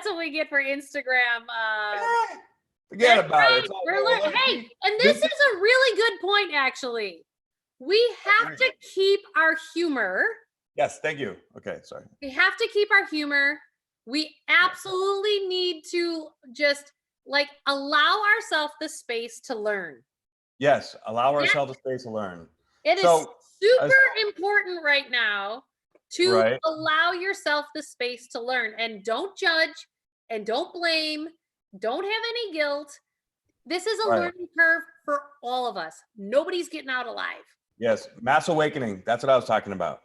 what we get for Instagram. Forget about it. Hey, and this is a really good point, actually. We have to keep our humor. Yes, thank you. Okay, sorry. We have to keep our humor. We absolutely need to just like allow ourselves the space to learn. Yes, allow ourselves the space to learn. It is super important right now to allow yourself the space to learn and don't judge and don't blame. Don't have any guilt. This is a learning curve for all of us. Nobody's getting out alive. Yes, mass awakening. That's what I was talking about.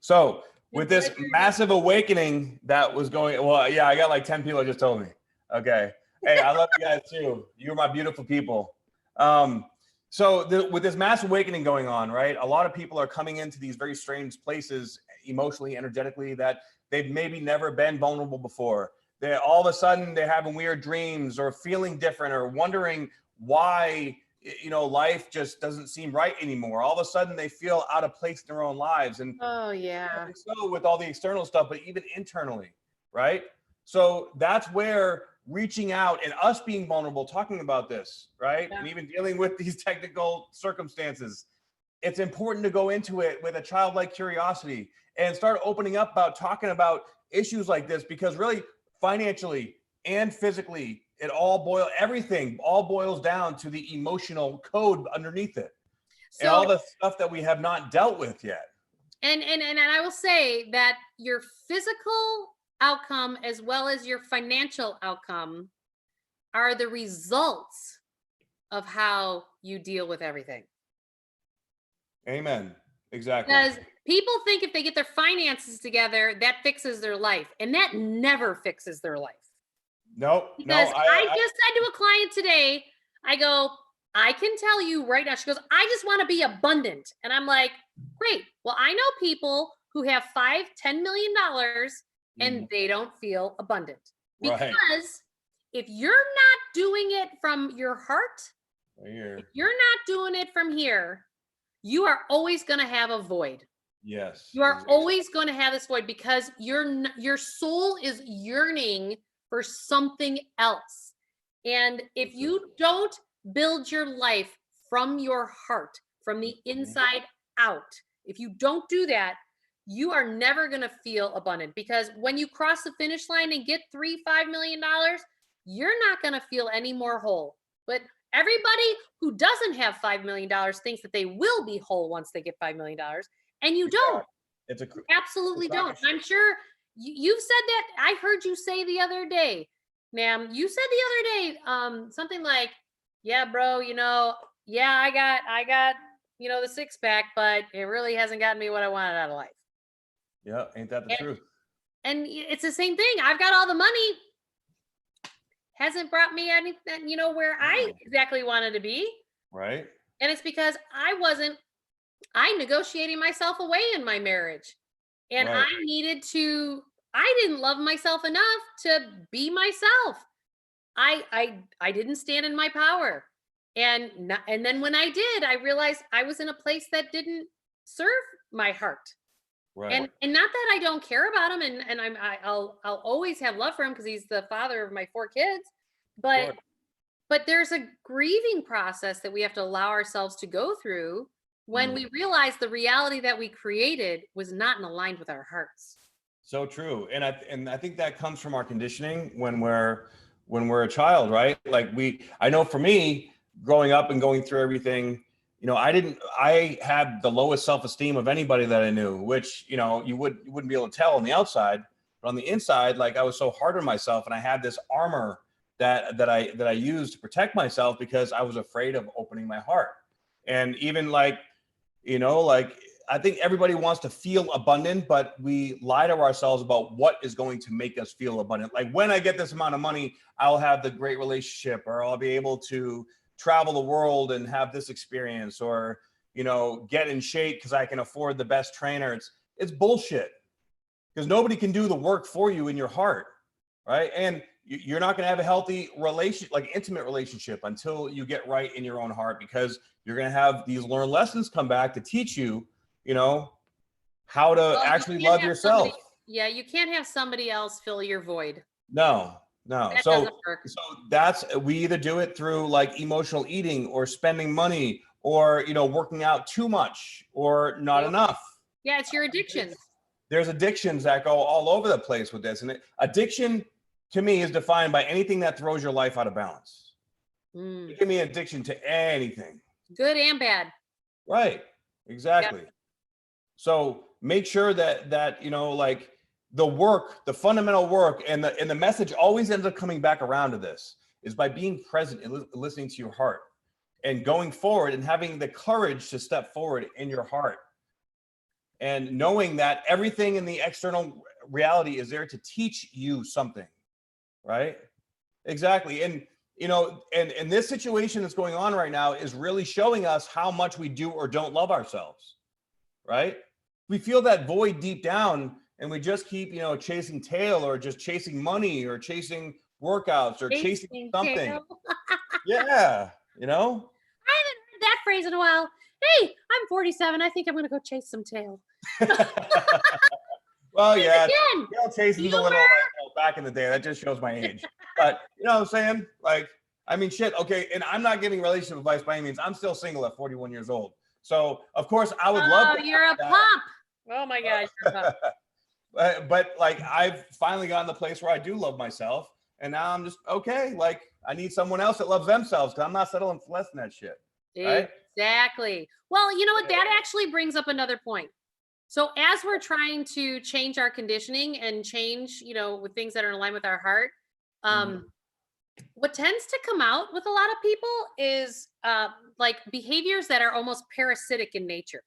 So with this massive awakening that was going, well, yeah, I got like 10 people just told me. Okay. Hey, I love you guys too. You're my beautiful people. So with this mass awakening going on, right? A lot of people are coming into these very strange places emotionally, energetically, that they've maybe never been vulnerable before. They all of a sudden they're having weird dreams or feeling different or wondering why, you know, life just doesn't seem right anymore. All of a sudden they feel out of place in their own lives. And oh yeah, so with all the external stuff, but even internally, right? So that's where reaching out and us being vulnerable, talking about this, right? And even dealing with these technical circumstances, it's important to go into it with a childlike curiosity and start opening up about talking about issues like this, because really financially and physically, everything all boils down to the emotional code underneath it. So, and all the stuff that we have not dealt with yet. And I will say that your physical outcome as well as your financial outcome are the results of how you deal with everything. Amen. Exactly. Because people think if they get their finances together, that fixes their life. And that never fixes their life. Nope. Because I just said to a client today, I go, I can tell you right now. She goes, I just want to be abundant. And I'm like, great. Well, I know people who have $5-10 million and they don't feel abundant. Because if you're not doing it from your heart, if you're not doing it from here, you are always going to have a void. Yes. You are always going to have this void because your soul is yearning for something else. And if you don't build your life from your heart, from the inside out, if you don't do that, you are never going to feel abundant, because when you cross the finish line and get $5 million, you're not going to feel any more whole. But everybody who doesn't have $5 million thinks that they will be whole once they get $5 million. And you don't. It's a You absolutely don't. I'm sure you've said that. I heard you say the other day, ma'am, you said the other day, something like, yeah, bro, yeah, I got, the six pack, but it really hasn't gotten me what I wanted out of life. Yeah. Ain't that the truth? And it's the same thing. I've got all the money. Hasn't brought me anything, where I exactly wanted to be. Right. And it's because I negotiating myself away in my marriage. And Right. I didn't love myself enough to be myself. I didn't stand in my power. And then when I did, I realized I was in a place that didn't serve my heart. Right. And not that I don't care about him, and I'll always have love for him because he's the father of my 4 kids. But there's a grieving process that we have to allow ourselves to go through when we realize the reality that we created was not in aligned with our hearts. So true. And I think that comes from our conditioning when we're a child, right? Like I know for me, growing up and going through everything, I had the lowest self-esteem of anybody that I knew, which, you wouldn't be able to tell on the outside, but on the inside, like I was so hard on myself, and I had this armor that I used to protect myself because I was afraid of opening my heart. And even I think everybody wants to feel abundant, but we lie to ourselves about what is going to make us feel abundant. Like, when I get this amount of money, I'll have the great relationship, or I'll be able to travel the world and have this experience, or, get in shape because I can afford the best trainer. It's bullshit, because nobody can do the work for you in your heart. Right. And you're not going to have a healthy intimate relationship until you get right in your own heart, because you're going to have these learned lessons come back to teach you, how to actually love yourself. You can't have somebody else fill your void. No. That doesn't work. So we either do it through like emotional eating, or spending money, or, working out too much or not enough. Yeah, it's your addictions. There's addictions that go all over the place with this. And addiction to me is defined by anything that throws your life out of balance. It can be an addiction to anything. Good and bad. Right. Exactly. Yep. So make sure that the work, the fundamental work, and the message always ends up coming back around to this, is by being present and listening to your heart, and going forward and having the courage to step forward in your heart, and knowing that everything in the external reality is there to teach you something. Right. Exactly. And, and this situation that's going on right now is really showing us how much we do or don't love ourselves. Right. We feel that void deep down, and we just keep, chasing tail, or just chasing money, or chasing workouts, or chasing something. Yeah. I haven't heard that phrase in a while. Hey, I'm 47. I think I'm going to go chase some tail. Well, yeah, tail chasing is a little back in the day. That just shows my age. But you know what I'm saying? Like, I mean, shit. Okay. And I'm not giving relationship advice by any means. I'm still single at 41 years old. So of course I would love to. You're a pump. Oh my gosh. But like, I've finally gotten to the place where I do love myself. And now I'm just, okay, like, I need someone else that loves themselves, because I'm not settling for less than that shit. Right? Exactly. Well, you know what? That actually brings up another point. So as we're trying to change our conditioning and change, with things that are in line with our heart, what tends to come out with a lot of people is like behaviors that are almost parasitic in nature.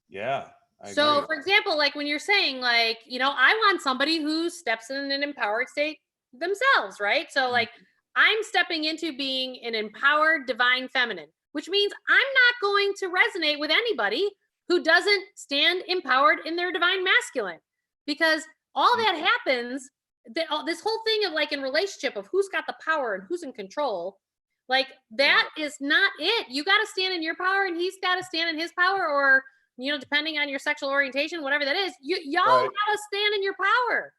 Yeah. So for example, like when you're saying like, I want somebody who steps in an empowered state themselves, right? So like, I'm stepping into being an empowered divine feminine, which means I'm not going to resonate with anybody who doesn't stand empowered in their divine masculine, because all that happens, this whole thing of like in relationship of who's got the power and who's in control, like that is not it. You got to stand in your power, and he's got to stand in his power, or you know, depending on your sexual orientation, whatever that is, y'all Right. gotta stand in your power.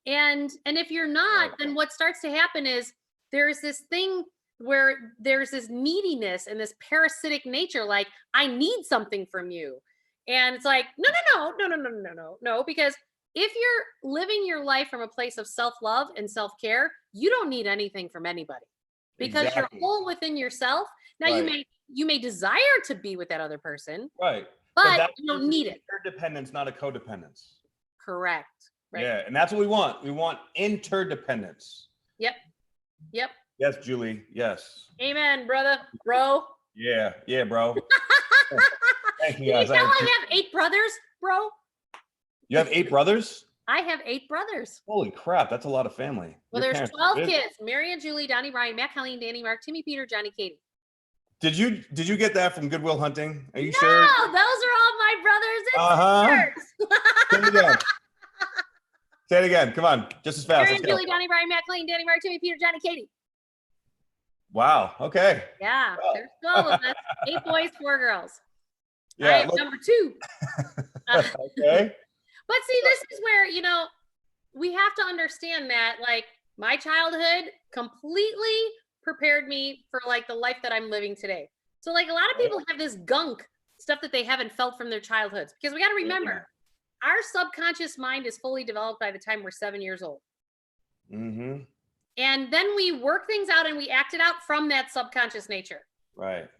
And if you're not, then what starts to happen is there's this thing where there's this neediness and this parasitic nature, like, I need something from you. And it's like, no, because if you're living your life from a place of self-love and self-care, you don't need anything from anybody because Exactly. you're whole within yourself. Now Right. you may desire to be with that other person, Right. but that you don't need it. interdependence, not a codependence. Correct. Right. Yeah, and that's what we want. We want interdependence. Yep. Yep. Yes, Julie. Yes. Amen, brother. Bro. Yeah. Yeah, bro. Thank you, Can you guys. tell I have 8 brothers, bro? You have 8 brothers? I have 8 brothers. Holy crap, that's a lot of family. Well, Your there's parents are 12 busy. kids. Mary and Julie, Donnie, Brian, Matt, Colleen, Danny, Mark, Timmy, Peter, Johnny, Katie. Did you get that from Good Will Hunting? Are you No, sure? those are all my brothers and sisters. Say it again. Say it again. Come on, just as fast. Mary Let's and go. Julie, Donnie, Brian, Matt, Colleen, Danny, Mark, Timmy, Peter, Johnny, Katie. Wow. Okay. Yeah, Wow. there's 12 of us. 8 boys, 4 girls. I Yeah. am Look, number 2. okay. But see, this is where, you know, we have to understand that, like, my childhood completely prepared me for, like, the life that I'm living today. So, like, a lot of people have this gunk stuff that they haven't felt from their childhoods, because we got to remember, our subconscious mind is fully developed by the time we're 7 years old. Mm-hmm. And then we work things out and we act it out from that subconscious nature. Right.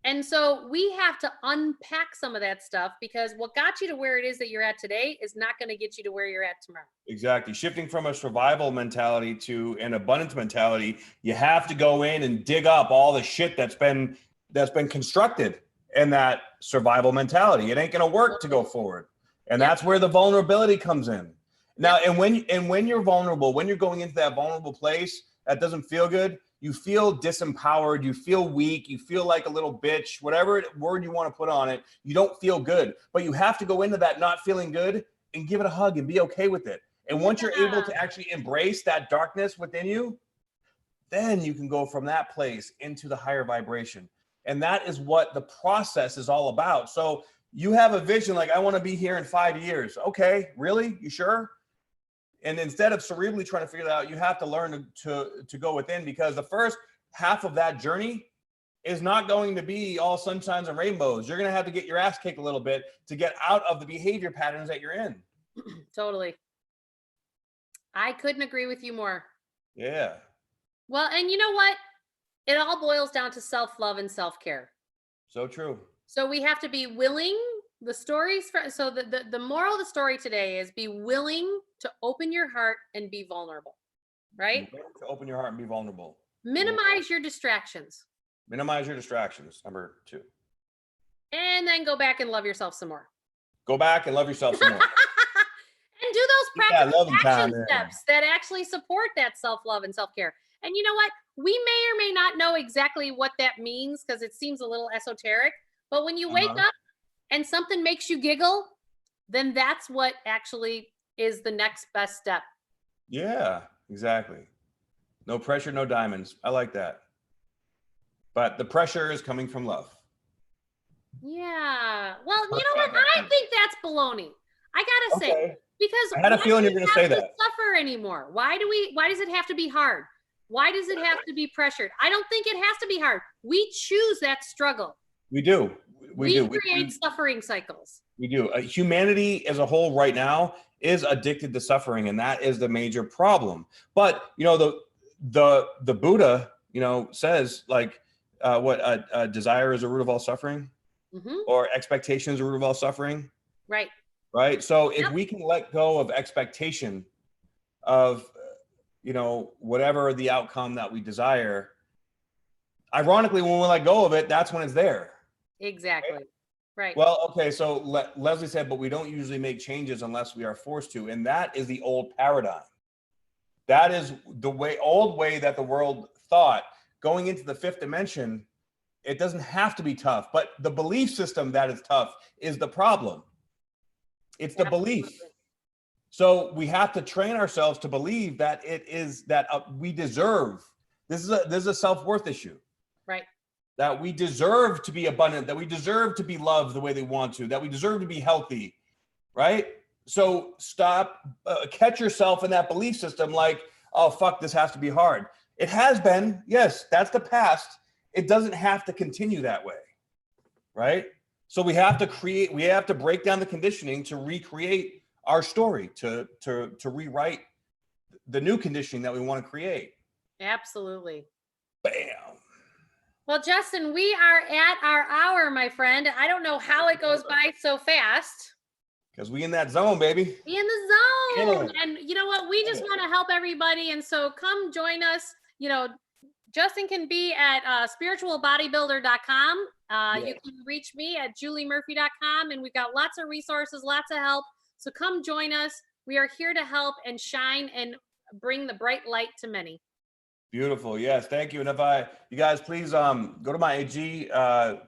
And so we have to unpack some of that stuff, because what got you to where it is that you're at today is not going to get you to where you're at tomorrow. Exactly. Shifting from a survival mentality to an abundance mentality, you have to go in and dig up all the shit that's been constructed in that survival mentality. It ain't going to work to go forward. And that's where the vulnerability comes in. Now, and when you're vulnerable, when you're going into that vulnerable place that doesn't feel good, you feel disempowered, you feel weak, you feel like a little bitch, whatever word you want to put on it, you don't feel good. But you have to go into that not feeling good and give it a hug and be okay with it. And once you're able to actually embrace that darkness within you, then you can go from that place into the higher vibration. And that is what the process is all about. So you have a vision like, I want to be here in 5 years. Okay, really? You sure? And instead of cerebrally trying to figure that out, you have to learn to go within, because the first half of that journey is not going to be all sunshines and rainbows. You're going to have to get your ass kicked a little bit to get out of the behavior patterns that you're in. Totally. I couldn't agree with you more. Yeah. Well, and you know what? It all boils down to self-love and self-care. So true. So we have to be willing. The stories so the moral of the story today is be willing to open your heart and be vulnerable, right? To open your heart and be vulnerable. Minimize your distractions. Minimize your distractions. Number 2. And then go back and love yourself some more. Go back and love yourself some more. And do those practical loving action time, steps that actually support that self-love and self-care. And you know what? We may or may not know exactly what that means, because it seems a little esoteric. But when you wake up and something makes you giggle, then that's what actually is the next best step. Yeah, exactly. No pressure, no diamonds. I like that. But the pressure is coming from love. Yeah. Well, you know what? I think that's baloney. I gotta say, because I had a feeling you're going to say that. Suffer anymore? Why does it have to be hard? Why does it have to be pressured? I don't think it has to be hard. We choose that struggle. We do. We create suffering cycles. We do. Humanity as a whole right now is addicted to suffering, and that is the major problem. But you know, the Buddha, you know, says like desire is the root of all suffering, or expectation is the root of all suffering. Right. Right. So if we can let go of expectation of, you know, whatever the outcome that we desire, ironically, when we let go of it, that's when it's there. Exactly. Right. Well, okay. So Leslie said, but we don't usually make changes unless we are forced to. And that is the old paradigm. That is the old way that the world thought. Going into the 5th dimension, it doesn't have to be tough, but the belief system that is tough is the problem. It's the belief. So we have to train ourselves to believe that it is that we deserve. This is a self-worth issue. Right. that we deserve to be abundant, that we deserve to be loved the way they want to, that we deserve to be healthy, right? So stop, catch yourself in that belief system like, oh, fuck, this has to be hard. It has been, yes, that's the past. It doesn't have to continue that way, right? So we have to break down the conditioning to recreate our story, to rewrite the new conditioning that we want to create. Absolutely. Bam. Well, Justin, we are at our hour, my friend. I don't know how it goes by so fast. Because we in that zone, baby. Be in the zone. Yeah. And you know what? We just want to help everybody. And so come join us. You know, Justin can be at spiritualbodybuilder.com. You can reach me at juliemurphy.com. And we've got lots of resources, lots of help. So come join us. We are here to help and shine and bring the bright light to many. Beautiful. Yes. Thank you. And if you guys please go to my AG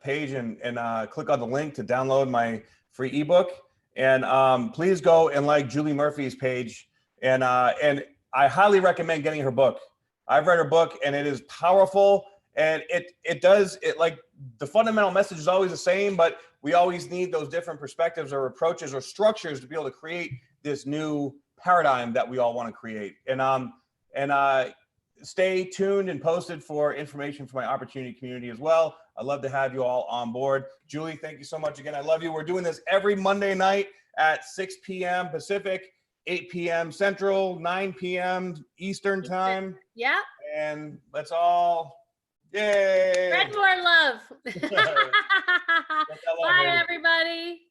page and click on the link to download my free ebook. And please go and like Julie Murphy's page. And I highly recommend getting her book. I've read her book and it is powerful. And it like the fundamental message is always the same, but we always need those different perspectives or approaches or structures to be able to create this new paradigm that we all want to create. And stay tuned and posted for information for my opportunity community as well. I'd love to have you all on board. Julie, thank you so much again. I love you. We're doing this every Monday night at 6 p.m. Pacific, 8 p.m. Central, 9 p.m. Eastern time. Yeah. And let's all, yay. Spread more love. Bye, Bye, everybody.